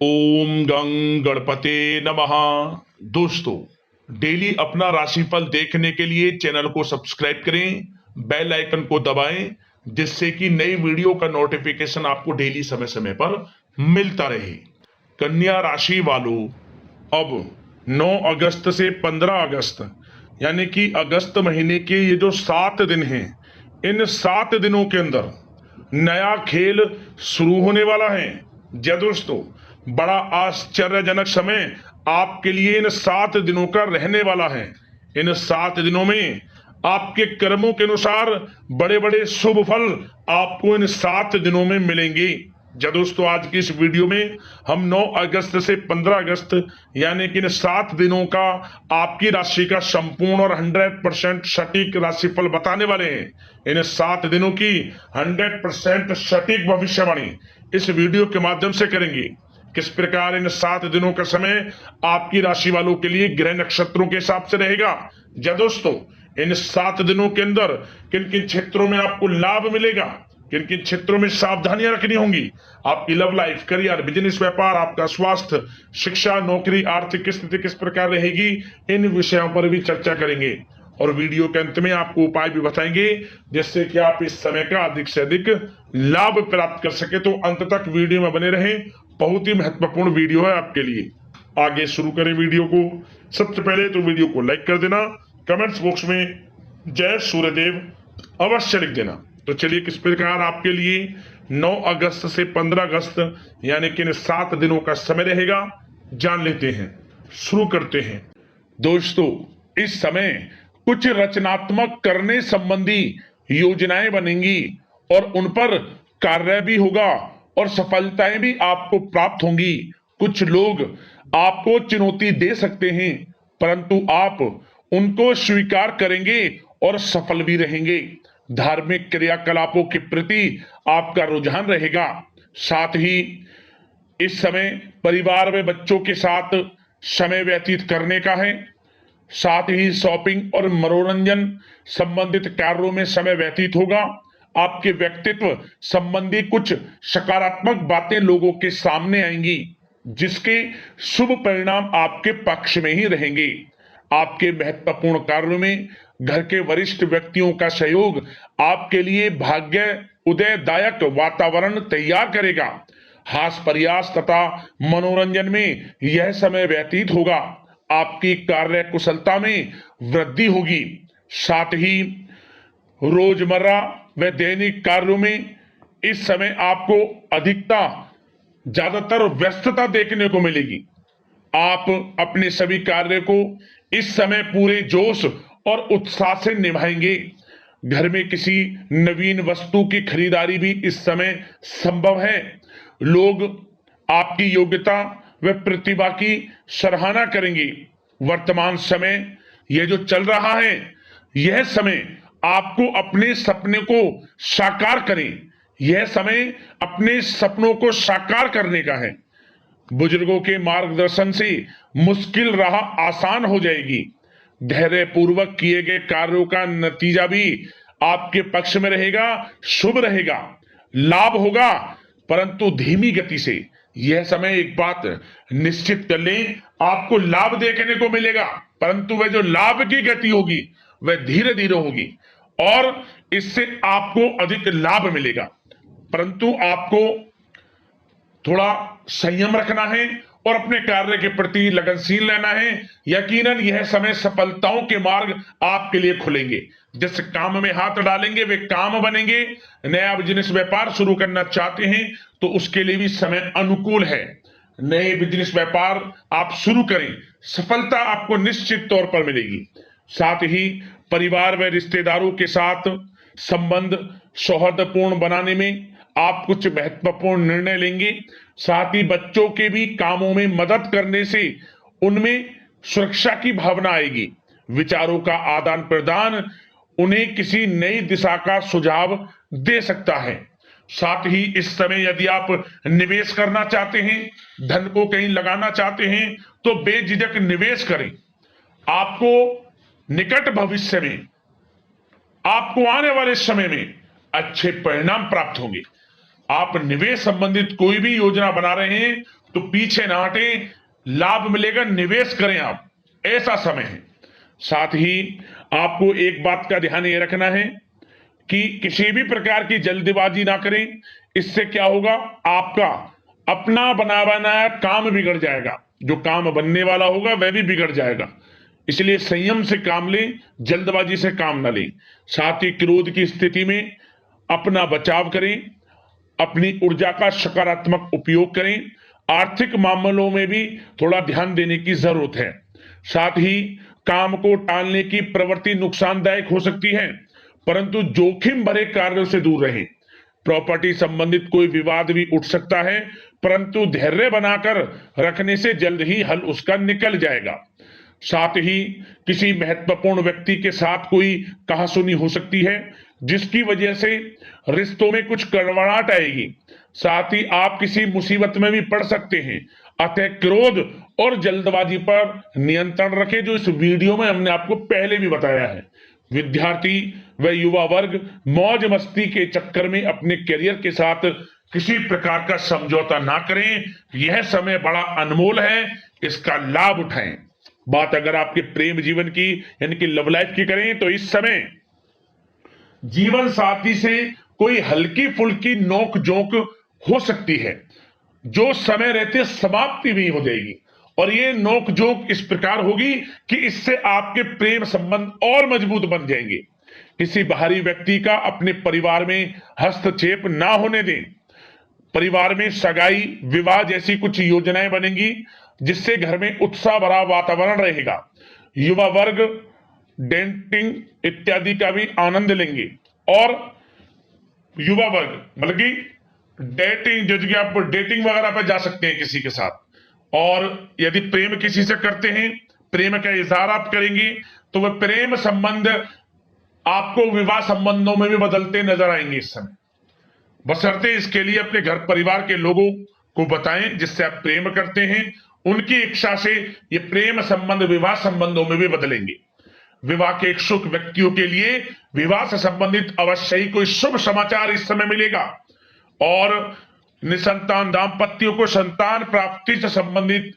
ओम गं गणपते नमः। दोस्तों, डेली अपना राशिफल देखने के लिए चैनल को सब्सक्राइब करें, बेल आइकन को दबाएं, जिससे कि नई वीडियो का नोटिफिकेशन आपको डेली समय समय पर मिलता रहे। कन्या राशि वालों, अब 9 अगस्त से 15 अगस्त यानी कि अगस्त महीने के ये जो 7 दिन हैं, इन 7 दिनों के अंदर नया खेल शुरू होने वाला है। जी दोस्तों, बड़ा आश्चर्यजनक समय आपके लिए इन 7 दिनों का रहने वाला है। इन 7 दिनों में आपके कर्मों के अनुसार बड़े बड़े शुभ फल आपको इन 7 दिनों में मिलेंगे। जी दोस्तों, आज की इस वीडियो में हम 9 अगस्त से 15 अगस्त यानी कि इन 7 दिनों का आपकी राशि का संपूर्ण और 100% सटीक राशिफल बताने वाले हैं। इन 7 दिनों की 100% सटीक भविष्यवाणी इस वीडियो के माध्यम से करेंगे। किस प्रकार इन 7 दिनों का समय आपकी राशि वालों के लिए ग्रह नक्षत्रों के हिसाब से रहेगा। जी दोस्तों, इन 7 दिनों के अंदर किन किन क्षेत्रों में आपको लाभ मिलेगा, किन किन क्षेत्रों में सावधानियां रखनी होंगी, आपकी लव लाइफ, करियर, बिजनेस, व्यापार, आपका स्वास्थ्य, शिक्षा, नौकरी, आर्थिक स्थिति किस प्रकार रहेगी, इन विषयों पर भी चर्चा करेंगे। और वीडियो के अंत में आपको उपाय भी बताएंगे जिससे कि आप इस समय का अधिक से अधिक लाभ प्राप्त कर सके। तो अंत तक वीडियो में बने रहें, बहुत ही महत्वपूर्ण वीडियो है आपके लिए। आगे शुरू करें वीडियो को। सबसे पहले तो वीडियो को लाइक कर देना, कमेंट्स बॉक्स में जय सूर्यदेव अवश्य लिख देना। तो चलिए, किस प्रकार आपके लिए 9 अगस्त से 15 अगस्त यानी कि इन 7 दिनों का समय रहेगा, जान लेते हैं। शुरू करते हैं। दोस्तों, इस समय कुछ रचनात्मक करने संबंधी योजनाएं बनेंगी और उन पर कार्य भी होगा और सफलताएं भी आपको प्राप्त होंगी। कुछ लोग आपको चुनौती दे सकते हैं, परंतु आप उनको स्वीकार करेंगे और सफल भी रहेंगे। धार्मिक क्रियाकलापों के प्रति आपका रुझान रहेगा। साथ ही इस समय परिवार में बच्चों के साथ समय व्यतीत करने का है। साथ ही शॉपिंग और मनोरंजन संबंधित कार्यों में समय व्यतीत होगा। आपके व्यक्तित्व संबंधी कुछ सकारात्मक बातें लोगों के सामने आएंगी, जिसके शुभ परिणाम आपके पक्ष में ही रहेंगे। आपके महत्वपूर्ण कार्यों में घर के वरिष्ठ व्यक्तियों का सहयोग आपके लिए भाग्य उदयदायक वातावरण तैयार करेगा। हास प्रयास तथा मनोरंजन में यह समय व्यतीत होगा। आपकी कार्य कुशलता में वृद्धि होगी। साथ ही रोजमर्रा व दैनिक कार्यों में इस समय आपको ज्यादातर व्यस्तता देखने को मिलेगी। आप अपने सभी कार्य को इस समय पूरे जोश और उत्साह से निभाएंगे। घर में किसी नवीन वस्तु की खरीदारी भी इस समय संभव है। लोग आपकी योग्यता व प्रतिभा की सराहना करेंगे। वर्तमान समय यह जो चल रहा है, यह समय आपको अपने सपने को साकार करें। यह समय अपने सपनों को साकार करने का है। बुजुर्गों के मार्गदर्शन से मुश्किल राह आसान हो जाएगी। धैर्य पूर्वक किए गए कार्यों का नतीजा भी आपके पक्ष में रहेगा, शुभ रहेगा। लाभ होगा, परंतु धीमी गति से। यह समय एक बात निश्चित कर लें, आपको लाभ देखने को मिलेगा, परंतु वह जो लाभ की गति होगी वह धीरे धीरे होगी और इससे आपको अधिक लाभ मिलेगा। परंतु आपको थोड़ा संयम रखना है और अपने कार्य के प्रति लगनशील रहना है। यकीनन यह समय सफलताओं के मार्ग आपके लिए खुलेंगे। जिस काम में हाथ डालेंगे वे काम बनेंगे। नया बिजनेस व्यापार शुरू करना चाहते हैं तो उसके लिए भी समय अनुकूल है। नए बिजनेस व्यापार आप शुरू करें, सफलता आपको निश्चित तौर पर मिलेगी। साथ ही परिवार व रिश्तेदारों के साथ संबंध सौहार्दपूर्ण बनाने में आप कुछ महत्वपूर्ण निर्णय लेंगे। साथ ही बच्चों के भी कामों में मदद करने से उनमें सुरक्षा की भावना आएगी। विचारों का आदान प्रदान उन्हें किसी नई दिशा का सुझाव दे सकता है। साथ ही इस समय यदि आप निवेश करना चाहते हैं, धन को कहीं लगाना चाहते हैं, तो बेझिझक निवेश करें। आपको निकट भविष्य में, आपको आने वाले समय में अच्छे परिणाम प्राप्त होंगे। आप निवेश संबंधित कोई भी योजना बना रहे हैं तो पीछे ना हटे, लाभ मिलेगा, निवेश करें आप, ऐसा समय है। साथ ही आपको एक बात का ध्यान ये रखना है कि किसी भी प्रकार की जल्दबाजी ना करें। इससे क्या होगा, आपका अपना बना बनाया काम बिगड़ जाएगा, जो काम बनने वाला होगा वह भी बिगड़ जाएगा। इसलिए संयम से काम लें, जल्दबाजी से काम न लें। साथ ही क्रोध की स्थिति में अपना बचाव करें, अपनी ऊर्जा का सकारात्मक उपयोग करें। आर्थिक मामलों में भी थोड़ा ध्यान देने की जरूरत है। साथ ही काम को टालने की प्रवृत्ति नुकसानदायक हो सकती है, परंतु जोखिम भरे कार्यों से दूर रहें। प्रॉपर्टी संबंधित कोई विवाद भी उठ सकता है, परंतु धैर्य बनाकर रखने से जल्द ही हल उसका निकल जाएगा। साथ ही किसी महत्वपूर्ण व्यक्ति के साथ कोई कहासुनी हो सकती है, जिसकी वजह से रिश्तों में कुछ कड़वाहट आएगी। साथ ही आप किसी मुसीबत में भी पड़ सकते हैं। अतः क्रोध और जल्दबाजी पर नियंत्रण रखें, जो इस वीडियो में हमने आपको पहले भी बताया है। विद्यार्थी व युवा वर्ग मौज मस्ती के चक्कर में अपने करियर के साथ किसी प्रकार का समझौता ना करें। यह समय बड़ा अनमोल है, इसका लाभ उठाएं। बात अगर आपके प्रेम जीवन की यानी कि लव लाइफ की करें तो इस समय जीवन साथी से कोई हल्की फुल्की नोक झोंक हो सकती है, जो समय रहते समाप्ति भी हो जाएगी। और ये नोक झोंक इस प्रकार होगी कि इससे आपके प्रेम संबंध और मजबूत बन जाएंगे। किसी बाहरी व्यक्ति का अपने परिवार में हस्तक्षेप ना होने दें। परिवार में सगाई विवाह जैसी कुछ योजनाएं बनेंगी, जिससे घर में उत्साह भरा वातावरण रहेगा। युवा वर्ग डेटिंग इत्यादि का भी आनंद लेंगे। और युवा वर्ग मतलब कि डेटिंग, जैसे कि आप डेटिंग वगैरह पर जा सकते हैं किसी के साथ। और यदि प्रेम किसी से करते हैं, प्रेम का इजहार आप करेंगे, तो वह प्रेम संबंध आपको विवाह संबंधों में भी बदलते नजर आएंगे इस समय। बशर्ते इसके लिए अपने घर परिवार के लोगों को बताएं जिससे आप प्रेम करते हैं। उनकी इच्छा से ये प्रेम संबंध विवाह संबंधों में भी बदलेंगे। विवाह के इच्छुक व्यक्तियों के लिए विवाह से संबंधित अवश्य ही कोई शुभ समाचार इस समय मिलेगा। और निसंतान दाम्पत्यों को संतान प्राप्ति से संबंधित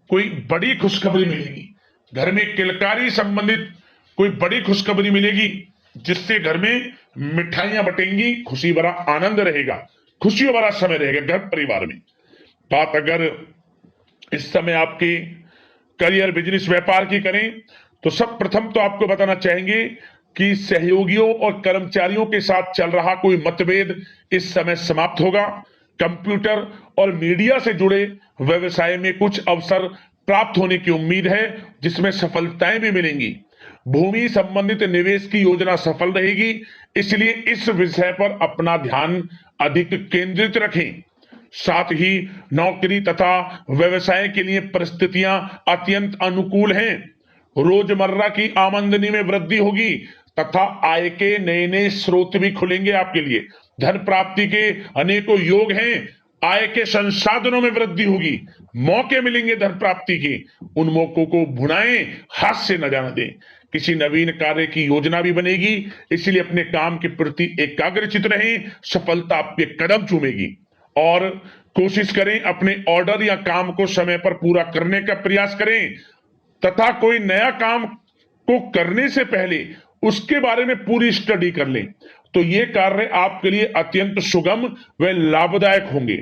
कोई बड़ी खुशखबरी मिलेगी। घर में किलकारी संबंधित कोई बड़ी खुशखबरी मिलेगी, जिससे घर में मिठाइयां बटेंगी, खुशी भरा आनंद रहेगा, खुशियों भरा समय रहेगा घर परिवार में। बात अगर इस समय आपके करियर बिजनेस व्यापार की करें तो सब प्रथम तो आपको बताना चाहेंगे कि सहयोगियों और कर्मचारियों के साथ चल रहा कोई मतभेद इस समय समाप्त होगा। कंप्यूटर और मीडिया से जुड़े व्यवसाय में कुछ अवसर प्राप्त होने की उम्मीद है, जिसमें सफलताएं भी मिलेंगी। भूमि संबंधित निवेश की योजना सफल रहेगी, इसलिए इस विषय पर अपना ध्यान अधिक केंद्रित रखें। साथ ही नौकरी तथा व्यवसाय के लिए परिस्थितियां अत्यंत अनुकूल हैं। रोजमर्रा की आमदनी में वृद्धि होगी तथा आय के नए नए स्रोत भी खुलेंगे आपके लिए। धन प्राप्ति के अनेकों योग हैं। आय के संसाधनों में वृद्धि होगी, मौके मिलेंगे धन प्राप्ति के। उन मौकों को भुनाएं, हाथ से न जाने दें। किसी नवीन कार्य की योजना भी बनेगी, इसलिए अपने काम के प्रति एकाग्रचित रहें, सफलता आपके कदम चूमेगी। और कोशिश करें अपने ऑर्डर या काम को समय पर पूरा करने का प्रयास करें तथा कोई नया काम को करने से पहले उसके बारे में पूरी स्टडी कर लें, तो ये कार्य आपके लिए अत्यंत सुगम व लाभदायक होंगे।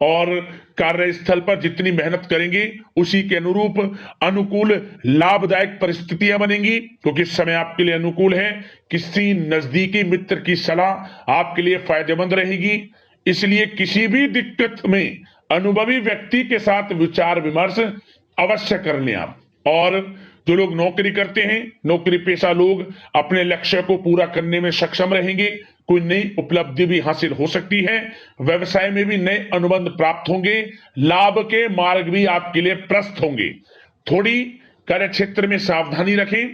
और कार्यस्थल पर जितनी मेहनत करेंगे उसी के अनुरूप अनुकूल लाभदायक परिस्थितियां बनेंगी, क्योंकि समय आपके लिए अनुकूल है। किसी नजदीकी मित्र की सलाह आपके लिए फायदेमंद रहेगी, इसलिए किसी भी दिक्कत में अनुभवी व्यक्ति के साथ विचार विमर्श अवश्य कर लें आप। और जो लोग नौकरी करते हैं, नौकरी पेशा लोग अपने लक्ष्य को पूरा करने में सक्षम रहेंगे। कोई नई उपलब्धि भी हासिल हो सकती है। व्यवसाय में भी नए अनुबंध प्राप्त होंगे। लाभ के मार्ग भी आपके लिए प्रशस्त होंगे। थोड़ी कार्य क्षेत्र में सावधानी रखें,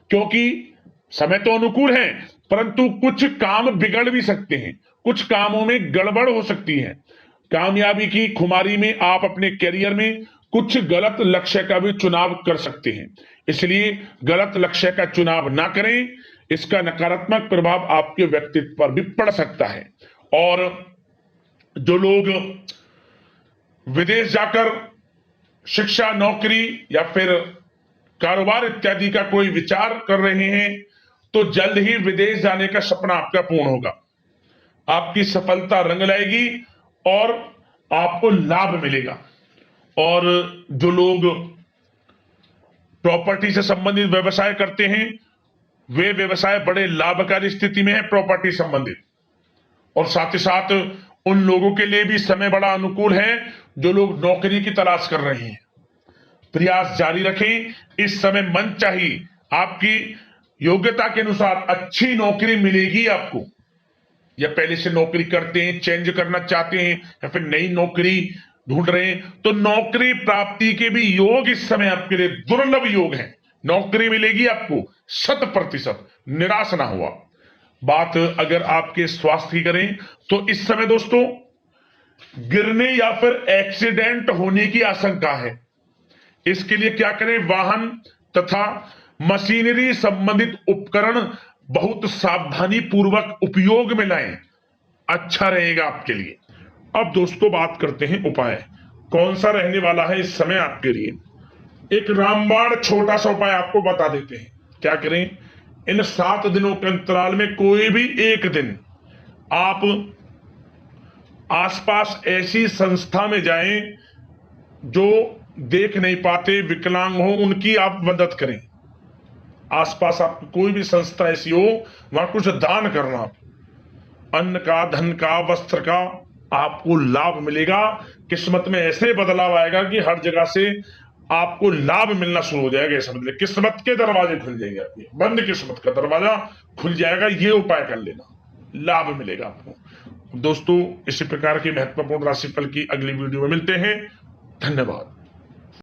क्योंकि समय तो अनुकूल है, परंतु कुछ काम बिगड़ भी सकते हैं, कुछ कामों में गड़बड़ हो सकती है। कामयाबी की खुमारी में आप अपने करियर में कुछ गलत लक्ष्य का भी चुनाव कर सकते हैं, इसलिए गलत लक्ष्य का चुनाव ना करें। इसका नकारात्मक प्रभाव आपके व्यक्तित्व पर भी पड़ सकता है। और जो लोग विदेश जाकर शिक्षा, नौकरी या फिर कारोबार इत्यादि का कोई विचार कर रहे हैं, तो जल्द ही विदेश जाने का सपना आपका पूर्ण होगा। आपकी सफलता रंग लाएगी और आपको लाभ मिलेगा। और जो लोग प्रॉपर्टी से संबंधित व्यवसाय करते हैं, वे व्यवसाय बड़े लाभकारी स्थिति में है प्रॉपर्टी संबंधित। और साथ ही साथ उन लोगों के लिए भी समय बड़ा अनुकूल है जो लोग नौकरी की तलाश कर रहे हैं। प्रयास जारी रखें, इस समय मन चाहिए आपकी योग्यता के अनुसार अच्छी नौकरी मिलेगी आपको। या पहले से नौकरी करते हैं, चेंज करना चाहते हैं, या फिर नई नौकरी ढूंढ रहे हैं, तो नौकरी प्राप्ति के भी योग इस समय आपके लिए दुर्लभ योग है। नौकरी मिलेगी आपको 100%, निराश ना हुआ। बात अगर आपके स्वास्थ्य की करें तो इस समय दोस्तों गिरने या फिर एक्सीडेंट होने की आशंका है। इसके लिए क्या करें? वाहन तथा मशीनरी संबंधित उपकरण बहुत सावधानी पूर्वक उपयोग में लाएं, अच्छा रहेगा आपके लिए। अब दोस्तों बात करते हैं उपाय, कौन सा रहने वाला है इस समय आपके लिए। एक रामबाण छोटा सा उपाय आपको बता देते हैं। क्या करें? इन 7 दिनों के अंतराल में कोई भी एक दिन आप आसपास ऐसी संस्था में जाएं जो देख नहीं पाते, विकलांग हो, उनकी आप मदद करें। आसपास आपकी कोई भी संस्था ऐसी हो, वहां कुछ दान करना। अन्न का, धन का, वस्त्र का आपको लाभ मिलेगा। किस्मत में ऐसे बदलाव आएगा कि हर जगह से आपको लाभ मिलना शुरू हो जाएगा। समझ ले, किस्मत के दरवाजे खुल जाएंगे आपके, बंद किस्मत का दरवाजा खुल जाएगा। ये उपाय कर लेना, लाभ मिलेगा आपको। दोस्तों इसी प्रकार की महत्वपूर्ण राशिफल की अगली वीडियो में मिलते हैं। धन्यवाद।